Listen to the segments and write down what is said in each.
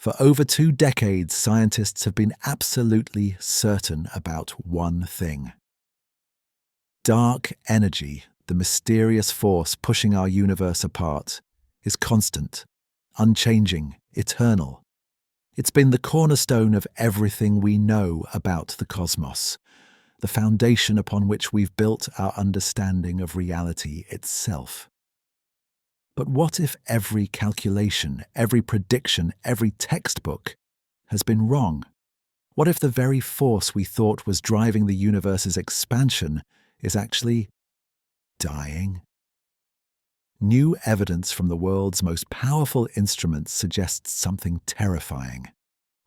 For over 2 decades, scientists have been absolutely certain about one thing. Dark energy, the mysterious force pushing our universe apart, is constant, unchanging, eternal. It's been the cornerstone of everything we know about the cosmos, the foundation upon which we've built our understanding of reality itself. But what if every calculation, every prediction, every textbook has been wrong? What if the very force we thought was driving the universe's expansion is actually dying? New evidence from the world's most powerful instruments suggests something terrifying.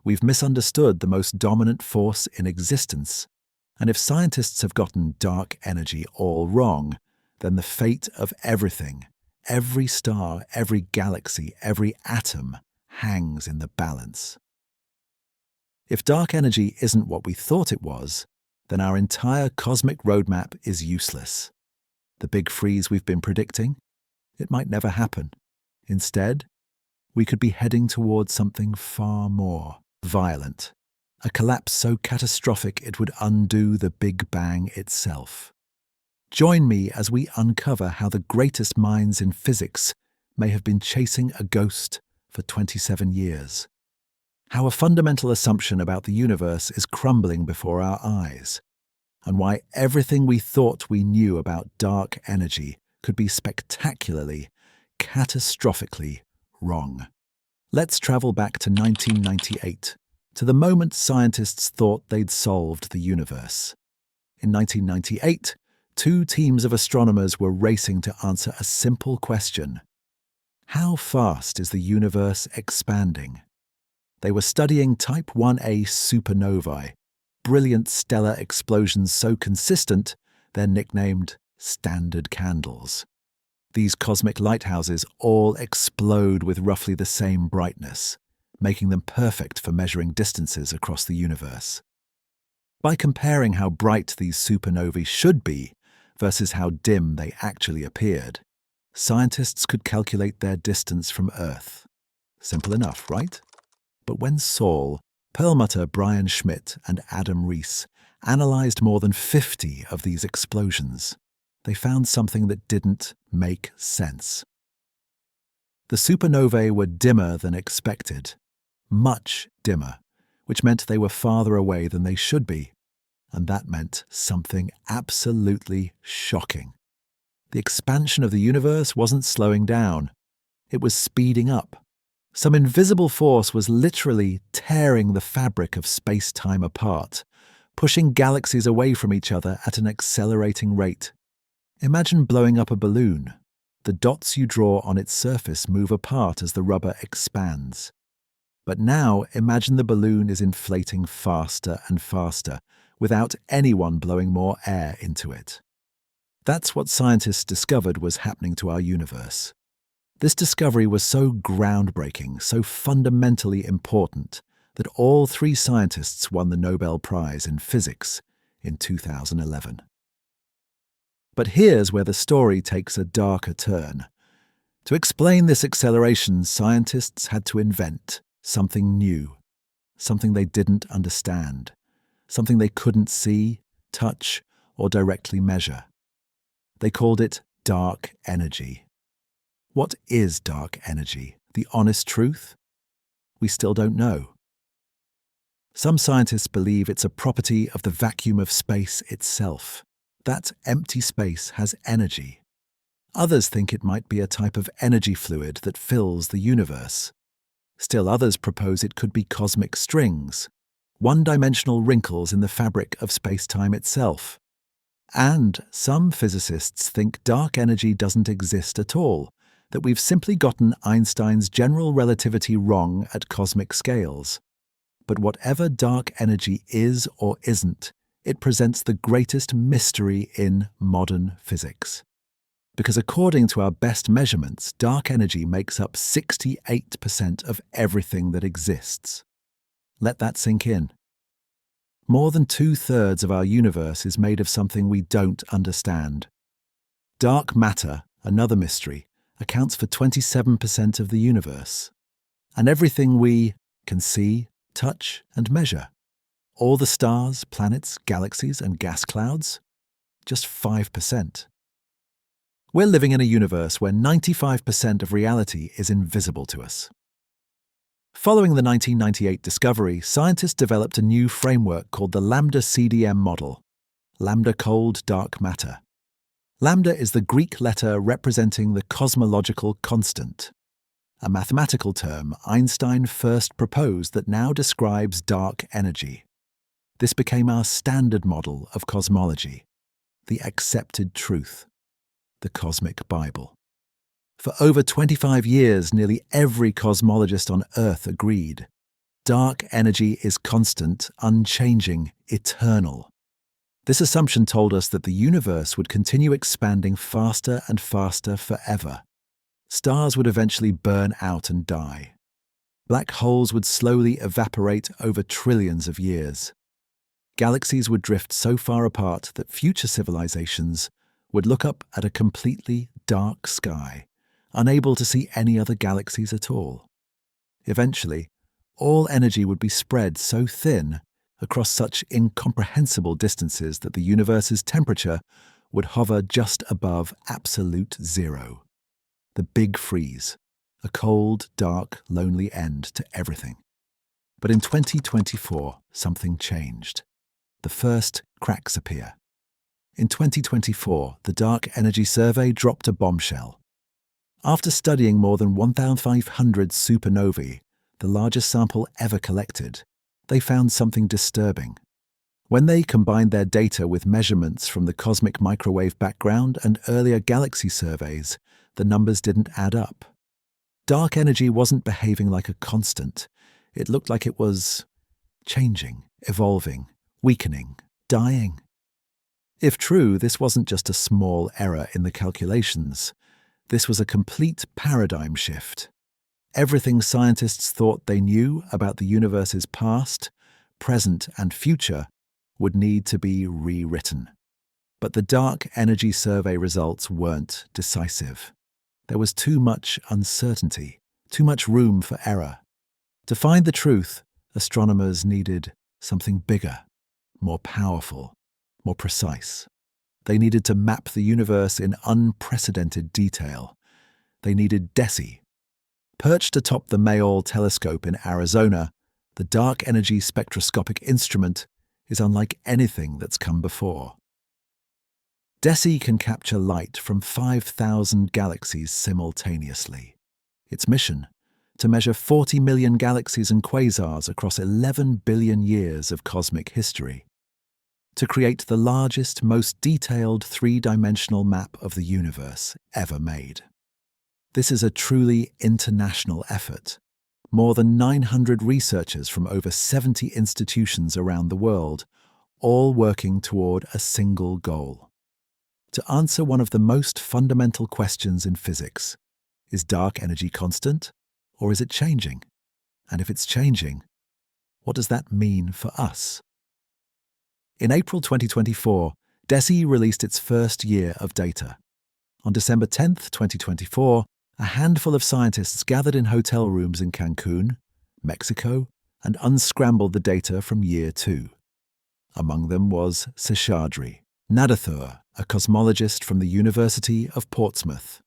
We've misunderstood the most dominant force in existence, and if scientists have gotten dark energy all wrong, then the fate of everything, every star, every galaxy, every atom hangs in the balance. If dark energy isn't what we thought it was, then our entire cosmic roadmap is useless. The big freeze we've been predicting? It might never happen. Instead, we could be heading towards something far more violent, a collapse so catastrophic it would undo the Big Bang itself. Join me as we uncover how the greatest minds in physics may have been chasing a ghost for 27 years. How a fundamental assumption about the universe is crumbling before our eyes, and why everything we thought we knew about dark energy could be spectacularly, catastrophically wrong. Let's travel back to 1998, to the moment scientists thought they'd solved the universe. In 1998, 2 teams of astronomers were racing to answer a simple question. How fast is the universe expanding? They were studying Type 1a supernovae, brilliant stellar explosions so consistent they're nicknamed standard candles. These cosmic lighthouses all explode with roughly the same brightness, making them perfect for measuring distances across the universe. By comparing how bright these supernovae should be versus how dim they actually appeared, scientists could calculate their distance from Earth. Simple enough, right? But when Saul, Perlmutter, Brian Schmidt, and Adam Rees analyzed more than 50 of these explosions, they found something that didn't make sense. The supernovae were dimmer than expected, much dimmer, which meant they were farther away than they should be, and that meant something absolutely shocking. The expansion of the universe wasn't slowing down, it was speeding up. Some invisible force was literally tearing the fabric of space-time apart, pushing galaxies away from each other at an accelerating rate. Imagine blowing up a balloon. The dots you draw on its surface move apart as the rubber expands. But now imagine the balloon is inflating faster and faster, without anyone blowing more air into it. That's what scientists discovered was happening to our universe. This discovery was so groundbreaking, so fundamentally important, that all 3 scientists won the Nobel Prize in Physics in 2011. But here's where the story takes a darker turn. To explain this acceleration, scientists had to invent something new, something they didn't understand, something they couldn't see, touch, or directly measure. They called it dark energy. What is dark energy? The honest truth? We still don't know. Some scientists believe it's a property of the vacuum of space itself. That empty space has energy. Others think it might be a type of energy fluid that fills the universe. Still others propose it could be cosmic strings, one-dimensional wrinkles in the fabric of space-time itself. And some physicists think dark energy doesn't exist at all, that we've simply gotten Einstein's general relativity wrong at cosmic scales. But whatever dark energy is or isn't, it presents the greatest mystery in modern physics. Because according to our best measurements, dark energy makes up 68% of everything that exists. Let that sink in. More than 2/3 of our universe is made of something we don't understand. Dark matter, another mystery, accounts for 27% of the universe. And everything we can see, touch, and measure. All the stars, planets, galaxies, and gas clouds? Just 5%. We're living in a universe where 95% of reality is invisible to us. Following the 1998 discovery, scientists developed a new framework called the Lambda-CDM model, lambda cold dark matter. Lambda is the Greek letter representing the cosmological constant, a mathematical term Einstein first proposed that now describes dark energy. This became our standard model of cosmology, the accepted truth, the cosmic Bible. For over 25 years, nearly every cosmologist on Earth agreed. Dark energy is constant, unchanging, eternal. This assumption told us that the universe would continue expanding faster and faster forever. Stars would eventually burn out and die. Black holes would slowly evaporate over trillions of years. Galaxies would drift so far apart that future civilizations would look up at a completely dark sky, unable to see any other galaxies at all. Eventually, all energy would be spread so thin across such incomprehensible distances that the universe's temperature would hover just above absolute zero. The big freeze, a cold, dark, lonely end to everything. But in 2024, something changed. The first cracks appear. In 2024, the Dark Energy Survey dropped a bombshell. After studying more than 1,500 supernovae, the largest sample ever collected, they found something disturbing. When they combined their data with measurements from the cosmic microwave background and earlier galaxy surveys, the numbers didn't add up. Dark energy wasn't behaving like a constant. It looked like it was changing, evolving, weakening, dying. If true, this wasn't just a small error in the calculations. This was a complete paradigm shift. Everything scientists thought they knew about the universe's past, present, and future would need to be rewritten. But the Dark Energy Survey results weren't decisive. There was too much uncertainty, too much room for error. To find the truth, astronomers needed something bigger, more powerful, more precise. They needed to map the universe in unprecedented detail. They needed DESI. Perched atop the Mayall telescope in Arizona, the Dark Energy Spectroscopic Instrument is unlike anything that's come before. DESI can capture light from 5,000 galaxies simultaneously. Its mission? To measure 40 million galaxies and quasars across 11 billion years of cosmic history. To create the largest, most detailed three-dimensional map of the universe ever made. This is a truly international effort. More than 900 researchers from over 70 institutions around the world, all working toward a single goal. To answer one of the most fundamental questions in physics: is dark energy constant, or is it changing? And if it's changing, what does that mean for us? In April 2024, DESI released its first year of data. On December 10, 2024, a handful of scientists gathered in hotel rooms in Cancun, Mexico, and unscrambled the data from year 2. Among them was Seshadri Nadathur, a cosmologist from the University of Portsmouth.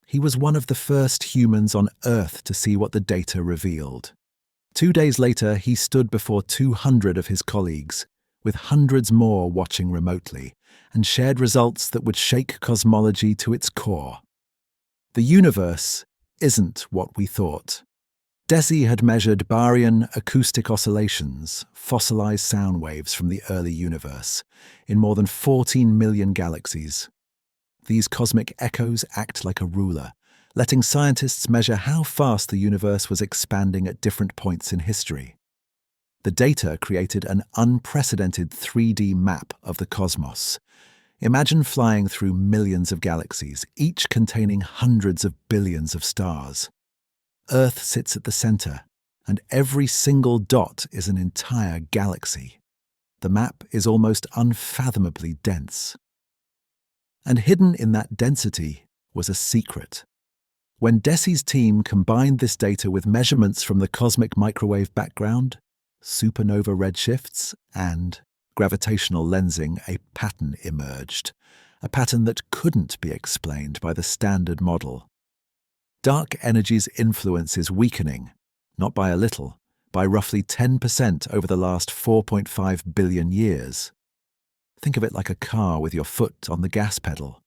He was one of the first humans on Earth to see what the data revealed. 2 days later, he stood before 200 of his colleagues, with hundreds more watching remotely, and shared results that would shake cosmology to its core. The universe isn't what we thought. DESI had measured baryon acoustic oscillations, fossilized sound waves from the early universe, in more than 14 million galaxies. These cosmic echoes act like a ruler, letting scientists measure how fast the universe was expanding at different points in history. The data created an unprecedented 3D map of the cosmos. Imagine flying through millions of galaxies, each containing hundreds of billions of stars. Earth sits at the center, and every single dot is an entire galaxy. The map is almost unfathomably dense. And hidden in that density was a secret. When DESI's team combined this data with measurements from the cosmic microwave background, supernova redshifts, and gravitational lensing, a pattern emerged, a pattern that couldn't be explained by the standard model. Dark energy's influence is weakening, not by a little, by roughly 10% over the last 4.5 billion years. Think of it like a car with your foot on the gas pedal.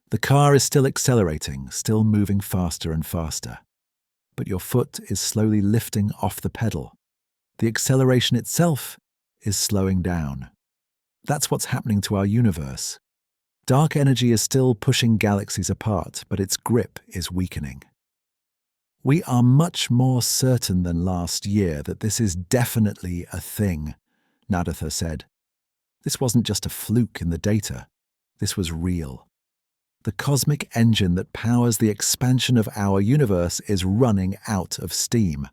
The car is still accelerating, still moving faster and faster. But your foot is slowly lifting off the pedal. The acceleration itself is slowing down. That's what's happening to our universe. Dark energy is still pushing galaxies apart, but its grip is weakening. We are much more certain than last year that this is definitely a thing, Nadatha said. This wasn't just a fluke in the data. This was real. The cosmic engine that powers the expansion of our universe is running out of steam.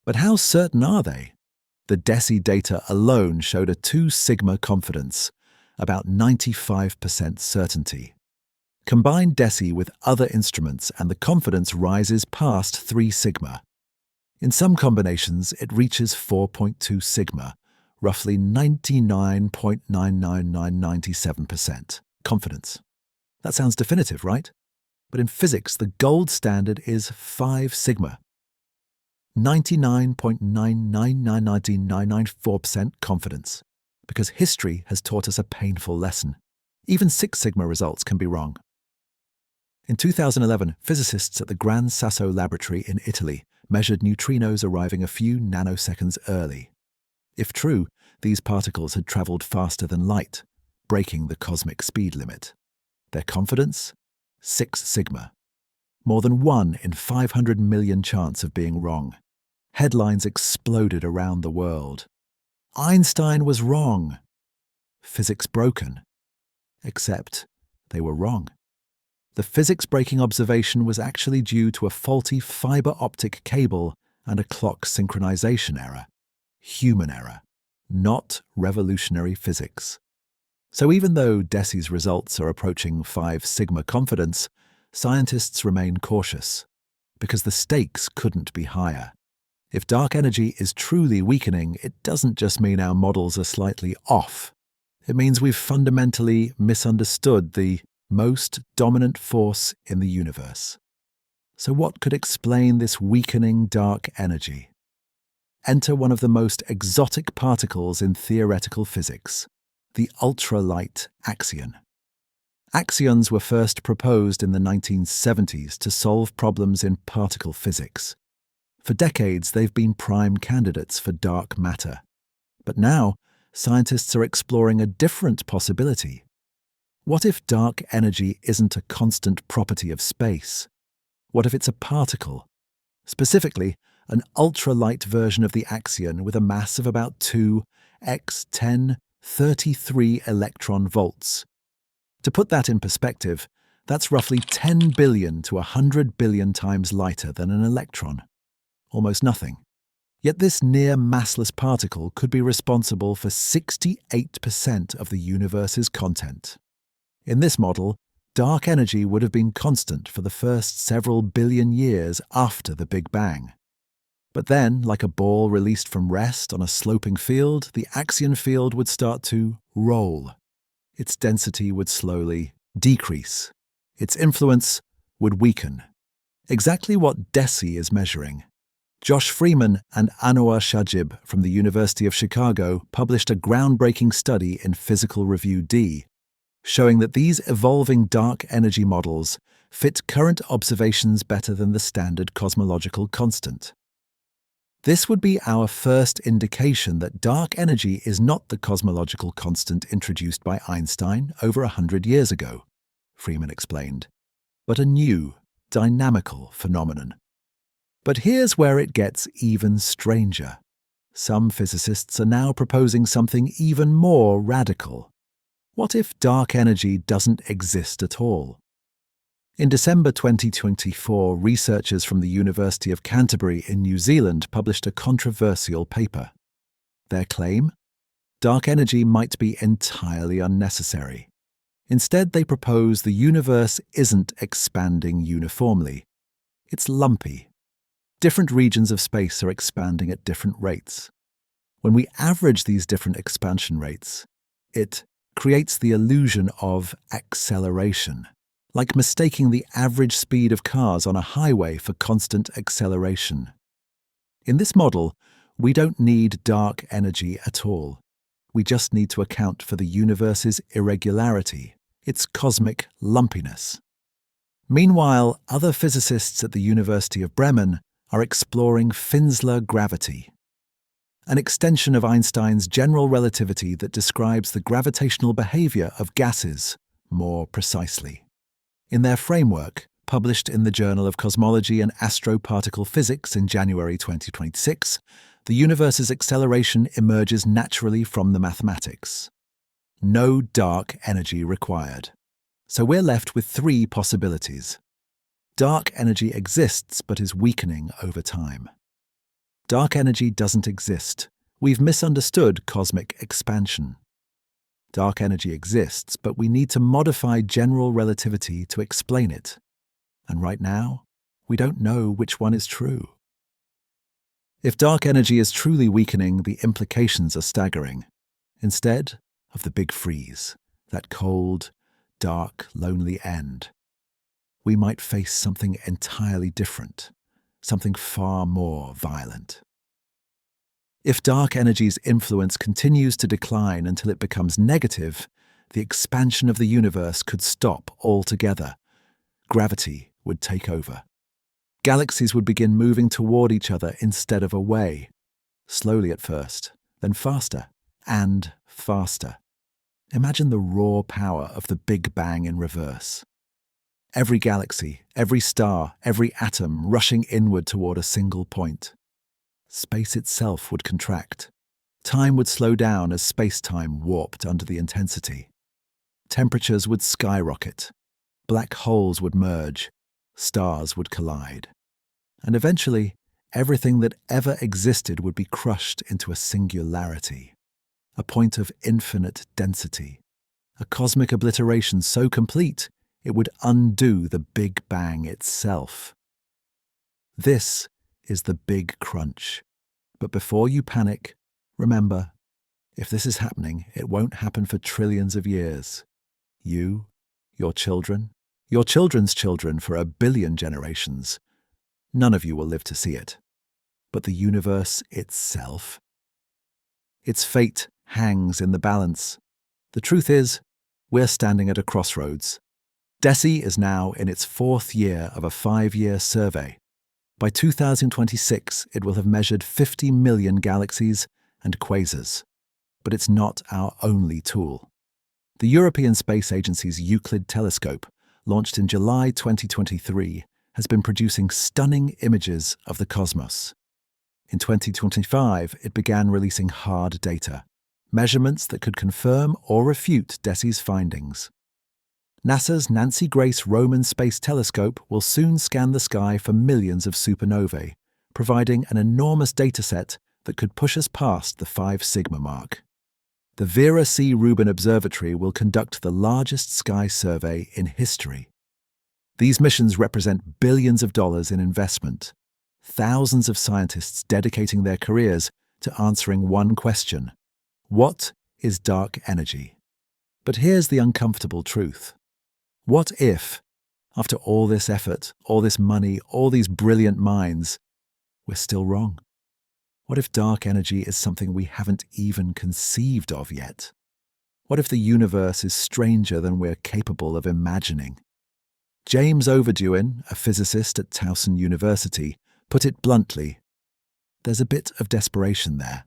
But how certain are they? The DESI data alone showed a 2 sigma confidence, about 95% certainty. Combine DESI with other instruments and the confidence rises past 3 sigma. In some combinations, it reaches 4.2 sigma, roughly 99.99997% confidence. That sounds definitive, right? But in physics, the gold standard is 5 sigma. 99.9999994% confidence. Because history has taught us a painful lesson. Even 6 sigma results can be wrong. In 2011, physicists at the Gran Sasso Laboratory in Italy measured neutrinos arriving a few nanoseconds early. If true, these particles had traveled faster than light, breaking the cosmic speed limit. Their confidence? 6 sigma. More than 1 in 500 million chance of being wrong. Headlines exploded around the world. Einstein was wrong. Physics broken. Except they were wrong. The physics-breaking observation was actually due to a faulty fiber optic cable and a clock synchronization error. Human error, not revolutionary physics. So even though DESI's results are approaching 5 sigma confidence, scientists remain cautious, because the stakes couldn't be higher. If dark energy is truly weakening, it doesn't just mean our models are slightly off. It means we've fundamentally misunderstood the most dominant force in the universe. So what could explain this weakening dark energy? Enter one of the most exotic particles in theoretical physics, the ultralight axion. Axions were first proposed in the 1970s to solve problems in particle physics. For decades, they've been prime candidates for dark matter. But now, scientists are exploring a different possibility. What if dark energy isn't a constant property of space? What if it's a particle? Specifically, an ultralight version of the axion with a mass of about 2 × 10^33 electron volts. To put that in perspective, that's roughly 10 billion to 100 billion times lighter than an electron. Almost nothing. Yet this near-massless particle could be responsible for 68% of the universe's content. In this model, dark energy would have been constant for the first several billion years after the Big Bang. But then, like a ball released from rest on a sloping field, the axion field would start to roll. Its density would slowly decrease. Its influence would weaken. Exactly what DESI is measuring. Josh Freeman and Anwar Shajib from the University of Chicago published a groundbreaking study in Physical Review D, showing that these evolving dark energy models fit current observations better than the standard cosmological constant. This would be our first indication that dark energy is not the cosmological constant introduced by Einstein over 100 years ago, Freeman explained, but a new, dynamical phenomenon. But here's where it gets even stranger. Some physicists are now proposing something even more radical. What if dark energy doesn't exist at all? In December 2024, researchers from the University of Canterbury in New Zealand published a controversial paper. Their claim? Dark energy might be entirely unnecessary. Instead, they propose the universe isn't expanding uniformly. It's lumpy. Different regions of space are expanding at different rates. When we average these different expansion rates, it creates the illusion of acceleration, like mistaking the average speed of cars on a highway for constant acceleration. In this model, we don't need dark energy at all. We just need to account for the universe's irregularity, its cosmic lumpiness. Meanwhile, other physicists at the University of Bremen are exploring Finsler gravity, an extension of Einstein's general relativity that describes the gravitational behavior of gases more precisely. In their framework, published in the Journal of Cosmology and Astroparticle Physics in January 2026, the universe's acceleration emerges naturally from the mathematics. No dark energy required. So we're left with three possibilities. Dark energy exists but is weakening over time. Dark energy doesn't exist. We've misunderstood cosmic expansion. Dark energy exists, but we need to modify general relativity to explain it. And right now, we don't know which one is true. If dark energy is truly weakening, the implications are staggering. Instead of the big freeze, that cold, dark, lonely end, we might face something entirely different, something far more violent. If dark energy's influence continues to decline until it becomes negative, the expansion of the universe could stop altogether. Gravity would take over. Galaxies would begin moving toward each other instead of away, slowly at first, then faster and faster. Imagine the raw power of the Big Bang in reverse. Every galaxy, every star, every atom rushing inward toward a single point. Space itself would contract. Time would slow down as space-time warped under the intensity. Temperatures would skyrocket. Black holes would merge. Stars would collide. And eventually, everything that ever existed would be crushed into a singularity, a point of infinite density, a cosmic obliteration so complete it would undo the Big Bang itself. This is the big crunch. But before you panic, remember, if this is happening, it won't happen for trillions of years. You, your children's children for 1 billion generations. None of you will live to see it. But the universe itself? Its fate hangs in the balance. The truth is, we're standing at a crossroads. DESI is now in its 4th year of a 5-year survey. By 2026, it will have measured 50 million galaxies and quasars. But it's not our only tool. The European Space Agency's Euclid telescope, launched in July 2023, has been producing stunning images of the cosmos. In 2025, it began releasing hard data, measurements that could confirm or refute DESI's findings. NASA's Nancy Grace Roman Space Telescope will soon scan the sky for millions of supernovae, providing an enormous dataset that could push us past the 5 sigma mark. The Vera C. Rubin Observatory will conduct the largest sky survey in history. These missions represent billions of dollars in investment, thousands of scientists dedicating their careers to answering one question: what is dark energy? But here's the uncomfortable truth. What if, after all this effort, all this money, all these brilliant minds, we're still wrong? What if dark energy is something we haven't even conceived of yet? What if the universe is stranger than we're capable of imagining? James Overduin, a physicist at Towson University, put it bluntly: there's a bit of desperation there.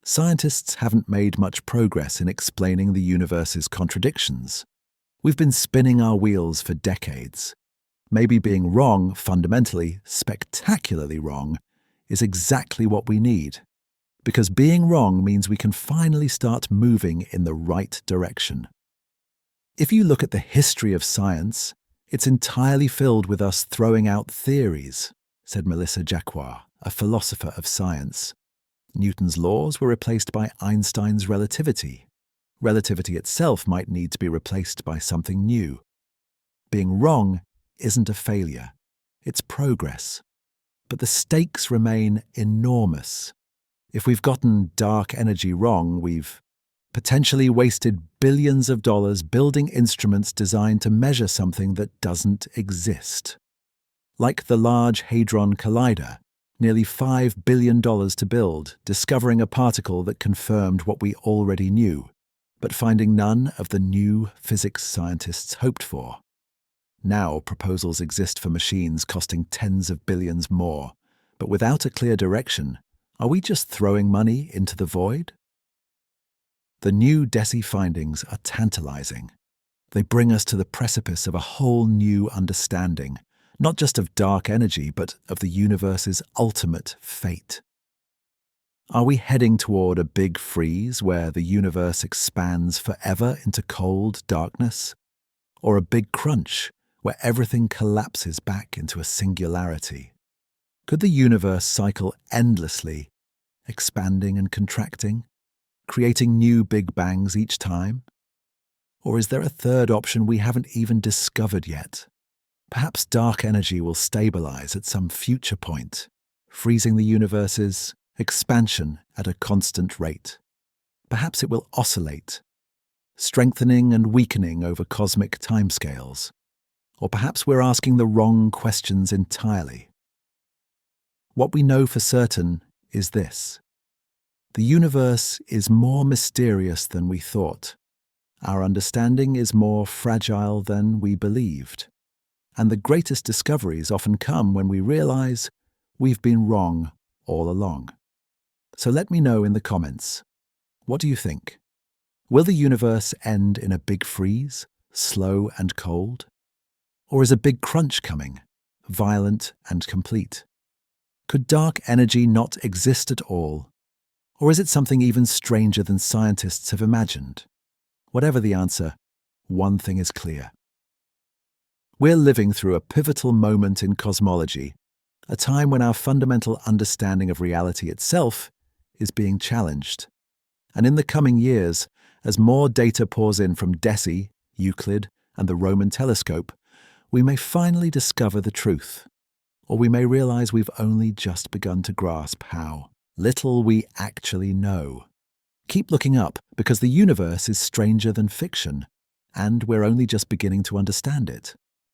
Scientists haven't made much progress in explaining the universe's contradictions. We've been spinning our wheels for decades. Maybe being wrong, fundamentally, spectacularly wrong, is exactly what we need. Because being wrong means we can finally start moving in the right direction. If you look at the history of science, it's entirely filled with us throwing out theories, said Melissa Jacquard, a philosopher of science. Newton's laws were replaced by Einstein's relativity. Relativity itself might need to be replaced by something new. Being wrong isn't a failure. it's progress. But the stakes remain enormous. If we've gotten dark energy wrong, we've potentially wasted billions of dollars building instruments designed to measure something that doesn't exist. Like the Large Hadron Collider, nearly $5 billion to build, discovering a particle that confirmed what we already knew, but finding none of the new physics scientists hoped for. Now proposals exist for machines costing tens of billions more, but without a clear direction, are we just throwing money into the void? The new DESI findings are tantalizing. They bring us to the precipice of a whole new understanding, not just of dark energy, but of the universe's ultimate fate. Are we heading toward a big freeze where the universe expands forever into cold darkness? Or a big crunch where everything collapses back into a singularity? Could the universe cycle endlessly, expanding and contracting, creating new big bangs each time? Or is there a third option we haven't even discovered yet? Perhaps dark energy will stabilize at some future point, freezing the universe's expansion at a constant rate. Perhaps it will oscillate, strengthening and weakening over cosmic timescales. Or perhaps we're asking the wrong questions entirely. What we know for certain is this: the universe is more mysterious than we thought. Our understanding is more fragile than we believed. And the greatest discoveries often come when we realize we've been wrong all along. So let me know in the comments. What do you think? Will the universe end in a big freeze, slow and cold? Or is a big crunch coming, violent and complete? Could dark energy not exist at all? Or is it something even stranger than scientists have imagined? Whatever the answer, one thing is clear. We're living through a pivotal moment in cosmology, a time when our fundamental understanding of reality itself is being challenged. And in the coming years, as more data pours in from DESI, Euclid, and the Roman telescope, we may finally discover the truth. Or we may realize we've only just begun to grasp how little we actually know. Keep looking up, because the universe is stranger than fiction, and we're only just beginning to understand it.